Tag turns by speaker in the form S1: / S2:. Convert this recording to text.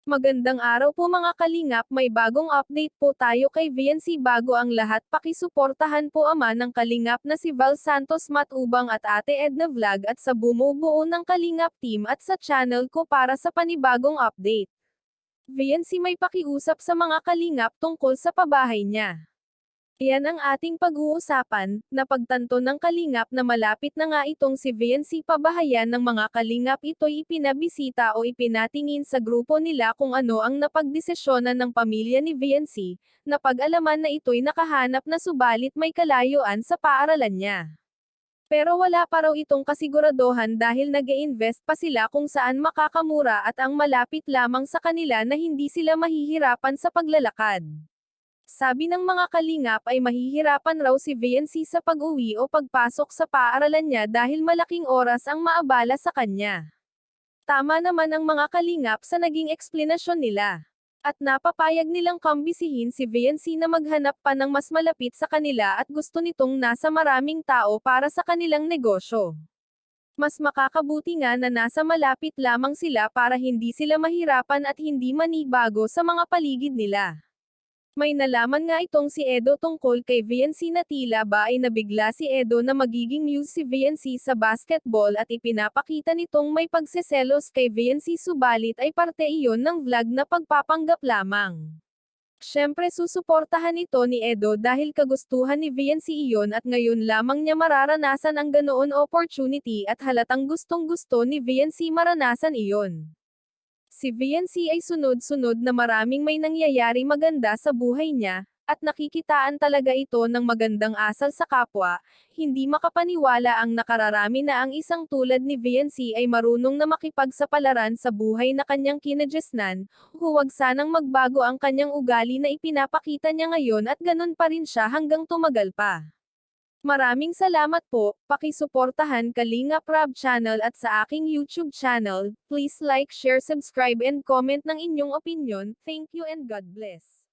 S1: Magandang araw po mga kalingap, may bagong update po tayo kay VNC. Bago ang lahat, pakisuportahan po ama ng kalingap na si Val Santos Matubang at Ate Edna Vlog at sa bumubuo ng kalingap team at sa channel ko para sa panibagong update. VNC may pakiusap sa mga kalingap tungkol sa pabahay niya. Iyan ang ating pag-uusapan, napagtanto ng kalingap na malapit na nga itong si VNC pabahayan ng mga kalingap. Ito'y ipinabisita o ipinatingin sa grupo nila kung ano ang napagdesisyonan ng pamilya ni VNC, napag-alaman na ito'y nakahanap na subalit may kalayuan sa paaralan niya. Pero wala pa raw itong kasiguraduhan dahil nag-e-invest pa sila kung saan makakamura at ang malapit lamang sa kanila na hindi sila mahihirapan sa paglalakad. Sabi ng mga kalingap ay mahihirapan raw si VNC sa pag-uwi o pagpasok sa paaralan niya dahil malaking oras ang maabala sa kanya. Tama naman ang mga kalingap sa naging eksplenasyon nila. At napapayag nilang kambisihin si VNC na maghanap pa ng mas malapit sa kanila at gusto nitong nasa maraming tao para sa kanilang negosyo. Mas makakabuti nga na nasa malapit lamang sila para hindi sila mahirapan at hindi manibago sa mga paligid nila. May nalaman nga itong si Edo tungkol kay VNC na tila ba ay nabigla si Edo na magiging muse si VNC sa basketball at ipinapakita nitong may pagseselos kay VNC subalit ay parte iyon ng vlog na pagpapanggap lamang. Siyempre susuportahan ito ni Edo dahil kagustuhan ni VNC iyon at ngayon lamang niya mararanasan ang ganoon opportunity at halatang gustong gusto ni VNC maranasan iyon. Si VNC ay sunod-sunod na maraming may nangyayari maganda sa buhay niya, at nakikitaan talaga ito ng magandang asal sa kapwa. Hindi makapaniwala ang nakararami na ang isang tulad ni VNC ay marunong na makipagsapalaran sa buhay na kanyang kinajesnan. Huwag sanang magbago ang kanyang ugali na ipinapakita niya ngayon at ganun pa rin siya hanggang tumagal pa. Maraming salamat po, pakisuportahan Kalingap Rab channel at sa aking YouTube channel. Please like, share, subscribe and comment ng inyong opinion. Thank you and God bless.